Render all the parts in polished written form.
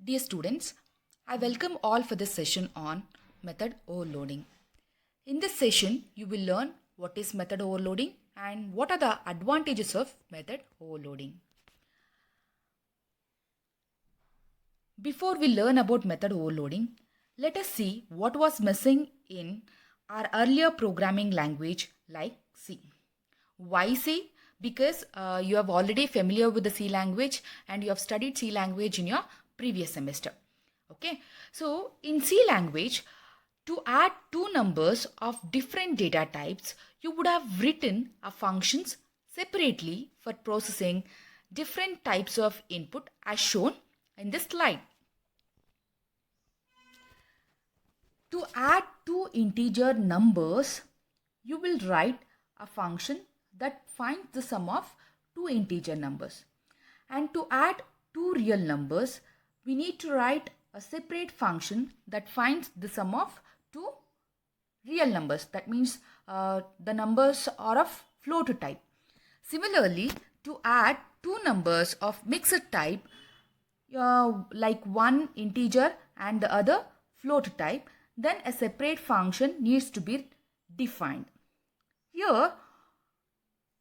Dear students, I welcome all for this session on method overloading. In this session, you will learn what is method overloading and what are the advantages of method overloading. Before we learn about method overloading, let us see what was missing in our earlier programming language like C. Why C? Because you are already familiar with the C language and you have studied C language in your previous semester. Okay, so in C language, to add two numbers of different data types, you would have written a functions separately for processing different types of input as shown in this slide. To add two integer numbers, you will write a function that finds the sum of two integer numbers. And to add two real numbers, we need to write a separate function that finds the sum of two real numbers. That means the numbers are of float type. Similarly, to add two numbers of mixed type, like one integer and the other float type, then a separate function needs to be defined. Here,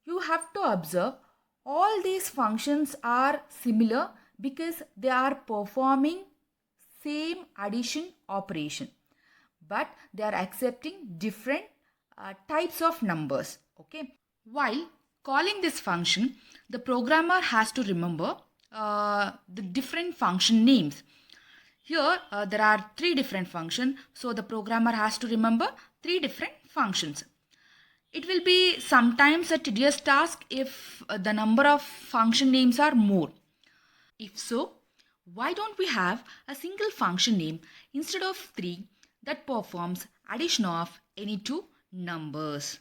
you have to observe all these functions are similar because they are performing same addition operation, but they are accepting different types of numbers. Okay. While calling this function, the programmer has to remember the different function names. Here there are three different functions, so the programmer has to remember three different functions. It will be sometimes a tedious task if the number of function names are more. If so, why don't we have a single function name instead of three that performs addition of any two numbers?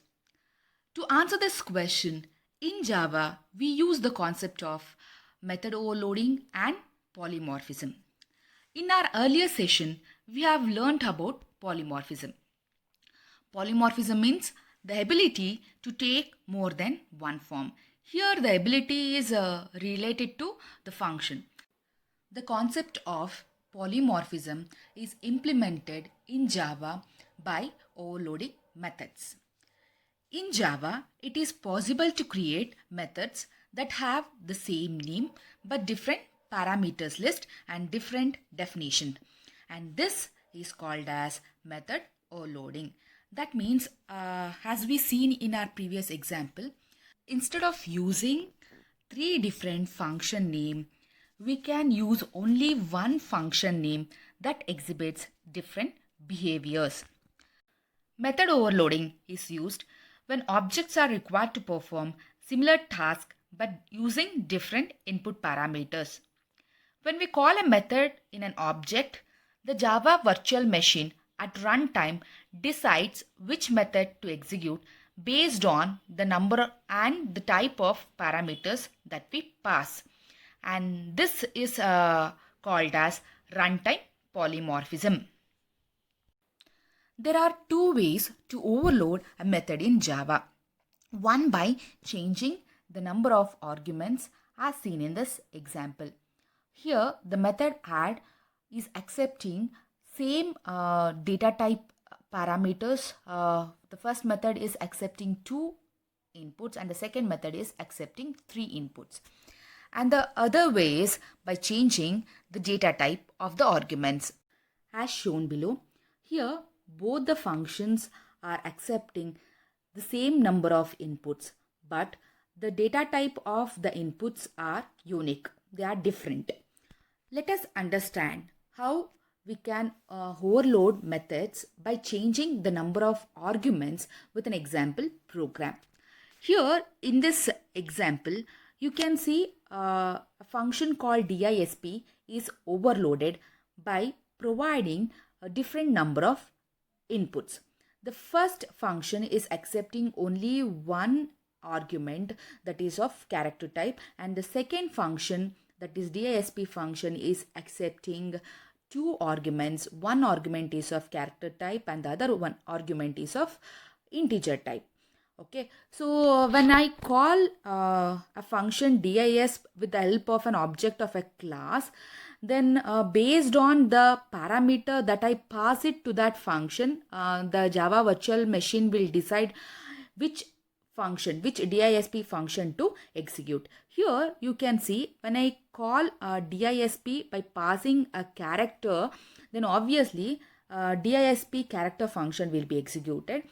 To answer this question, in Java, we use the concept of method overloading and polymorphism. In our earlier session, we have learnt about polymorphism. Polymorphism means the ability to take more than one form. Here the ability is related to the function. The concept of polymorphism is implemented in Java by overloading methods. In Java, it is possible to create methods that have the same name but different parameters list and different definition. And this is called as method overloading. That means, as we seen in our previous example, instead of using three different function name, we can use only one function name that exhibits different behaviors. Method overloading is used when objects are required to perform similar tasks but using different input parameters. When we call a method in an object, the Java virtual machine at runtime decides which method to execute based on the number and the type of parameters that we pass. And this is called as runtime polymorphism. There are two ways to overload a method in Java. One by changing the number of arguments as seen in this example. Here the method add is accepting same data type parameters. The first method is accepting two inputs and the second method is accepting three inputs. And the other way is by changing the data type of the arguments as shown below. Here both the functions are accepting the same number of inputs, but the data type of the inputs are unique. They are different. Let us understand how we can overload methods by changing the number of arguments with an example program. Here in this example, you can see a function called DISP is overloaded by providing a different number of inputs. The first function is accepting only one argument that is of character type, and the second function, that is DISP function, is accepting two arguments. One argument is of character type and the other one argument is of integer type. Okay, so when I call a function DISP with the help of an object of a class, Then based on the parameter that I pass it to that function, the Java virtual machine will decide which function, which DISP function to execute. Here you can see when I call DISP by passing a character, then obviously DISP character function will be executed.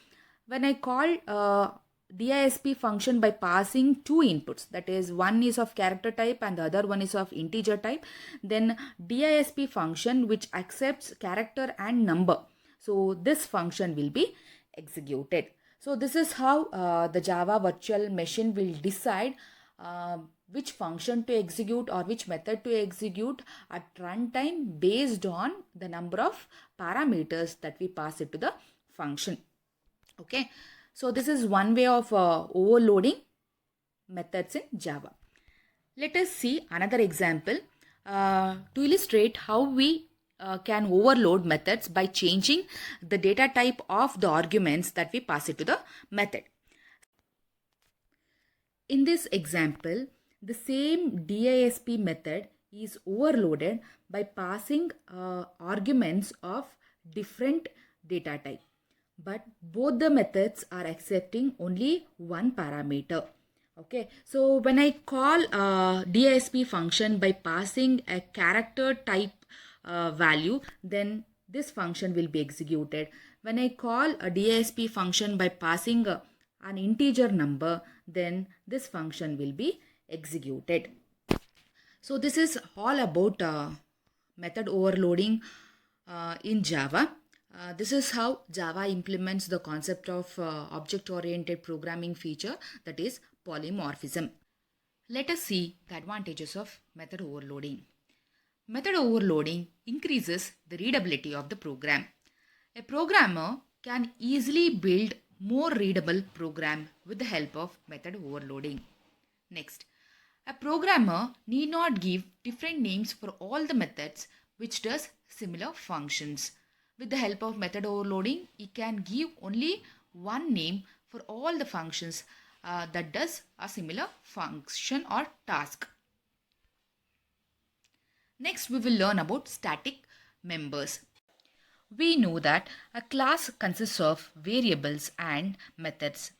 When I call DISP function by passing two inputs, that is one is of character type and the other one is of integer type, then DISP function which accepts character and number, so this function will be executed. So this is how the Java virtual machine will decide which function to execute or which method to execute at runtime based on the number of parameters that we pass it to the function. Okay, so this is one way of overloading methods in Java. Let us see another example to illustrate how we can overload methods by changing the data type of the arguments that we pass it to the method. In this example, the same DISP method is overloaded by passing arguments of different data type. But both the methods are accepting only one parameter. Okay, so when I call DISP function by passing a character type value, then this function will be executed. When I call a DISP function by passing an integer number, then this function will be executed. So this is all about method overloading in Java. This is how Java implements the concept of object-oriented programming feature, that is polymorphism. Let us see the advantages of method overloading. Method overloading increases the readability of the program. A programmer can easily build more readable program with the help of method overloading. Next, a programmer need not give different names for all the methods which does similar functions. With the help of method overloading, he can give only one name for all the functions that does a similar function or task. Next, we will learn about static members. We know that a class consists of variables and methods.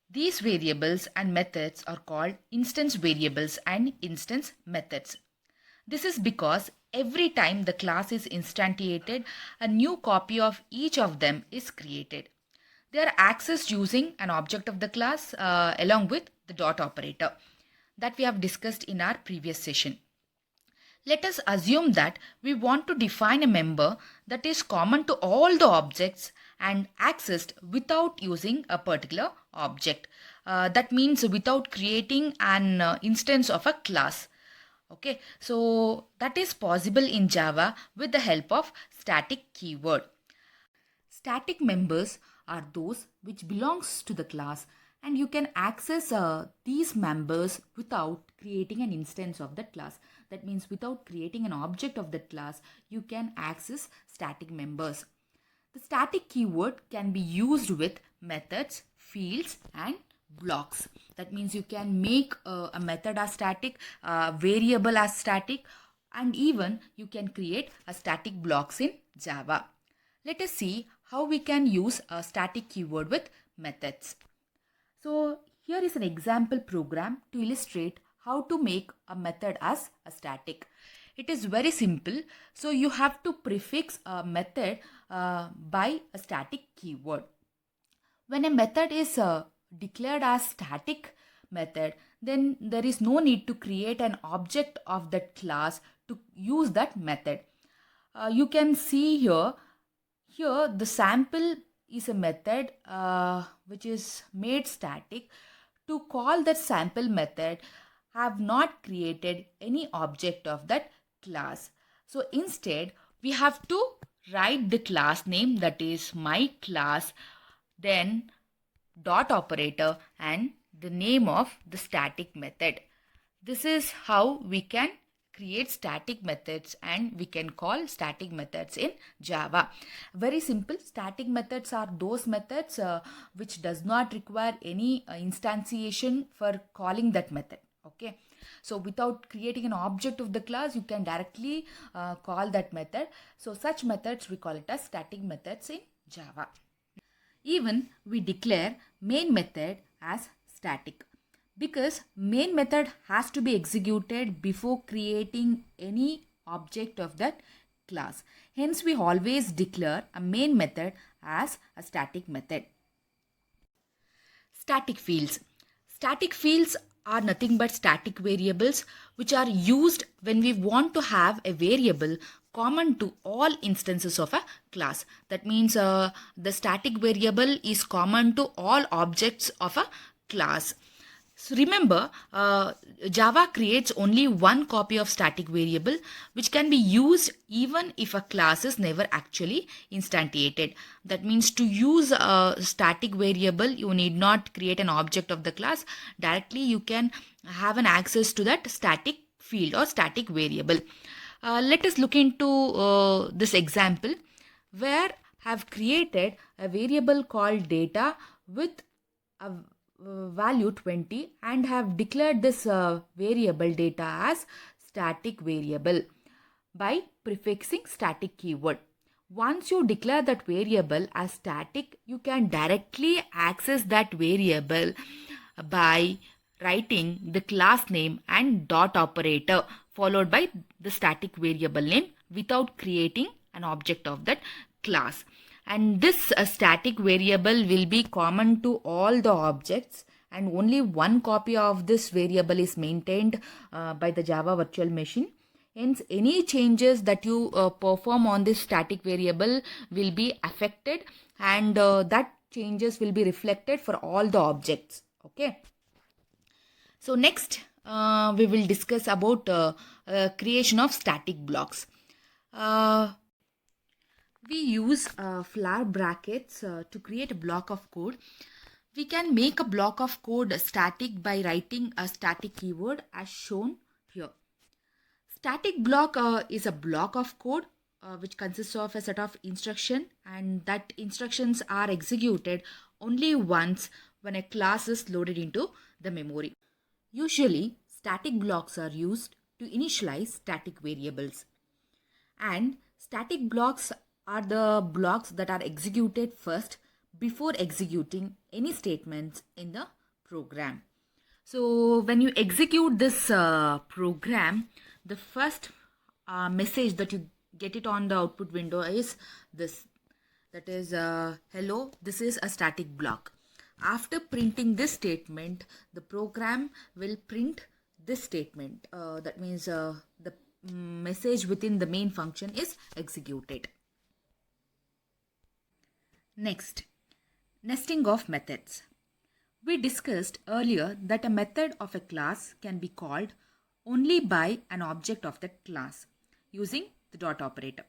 These variables and methods are called instance variables and instance methods. This is because every time the class is instantiated, a new copy of each of them is created. They are accessed using an object of the class along with the dot operator that we have discussed in our previous session. Let us assume that we want to define a member that is common to all the objects and accessed without using a particular object. That means without creating an instance of a class. Okay, so that is possible in Java with the help of static keyword. Static members are those which belongs to the class, and you can access these members without creating an instance of that class. That means without creating an object of that class, you can access static members. The static keyword can be used with methods, fields, and blocks. That means you can make a method as static, variable as static, and even you can create a static blocks in Java. Let us see how we can use a static keyword with methods. So here is an example program to illustrate how to make a method as a static. It is very simple. So you have to prefix a method by a static keyword. When a method is declared as static method, then there is no need to create an object of that class to use that method. You can see here the sample is a method which is made static. To call that sample method, I have not created any object of that class. So instead, we have to write the class name, that is my class, then dot operator and the name of the static method. This is how we can create static methods and we can call static methods in Java. Very simple. Static methods are those methods which does not require any instantiation for calling that method. Okay. So without creating an object of the class, you can directly call that method. So such methods, we call it as static methods in Java. Even we declare main method as static, because main method has to be executed before creating any object of that class. Hence, we always declare a main method as a static method. Static fields. Static fields are nothing but static variables which are used when we want to have a variable common to all instances of a class. That means the static variable is common to all objects of a class. So remember, Java creates only one copy of static variable which can be used even if a class is never actually instantiated. That means to use a static variable, you need not create an object of the class. Directly you can have an access to that static field or static variable. Let us look into this example where I have created a variable called data with a value 20 and have declared this variable data as static variable by prefixing static keyword. Once you declare that variable as static, you can directly access that variable by writing the class name and dot operator followed by the static variable name without creating an object of that class. And this static variable will be common to all the objects, and only one copy of this variable is maintained by the Java virtual machine. Hence, any changes that you perform on this static variable will be affected, and that changes will be reflected for all the objects. Okay. So next we will discuss about creation of static blocks. We use flower brackets to create a block of code. We can make a block of code static by writing a static keyword as shown here. Static block is a block of code which consists of a set of instructions, and that instructions are executed only once when a class is loaded into the memory. Usually, static blocks are used to initialize static variables, and static blocks are the blocks that are executed first before executing any statements in the program. So when you execute this program, the first message that you get it on the output window is this. That is, hello, this is a static block. After printing this statement, the program will print this statement. That means the message within the main function is executed. Next, nesting of methods. We discussed earlier that a method of a class can be called only by an object of that class using the dot operator.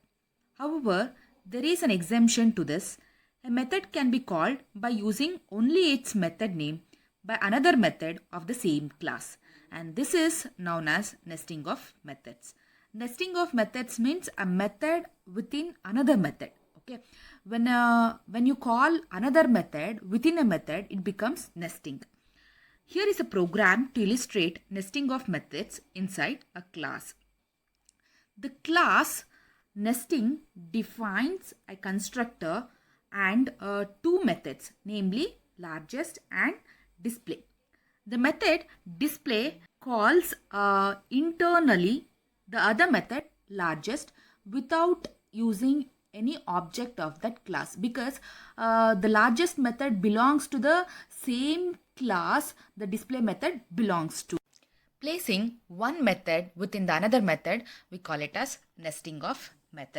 However, there is an exemption to this. A method can be called by using only its method name by another method of the same class, and this is known as nesting of methods. Nesting of methods means a method within another method. Okay, when you call another method within a method, it becomes nesting. Here is a program to illustrate nesting of methods inside a class. The class nesting defines a constructor and two methods, namely largest and display. The method display calls internally the other method largest without using any object of that class, because the largest method belongs to the same class the display method belongs to. Placing one method within the another method, we call it as nesting of methods.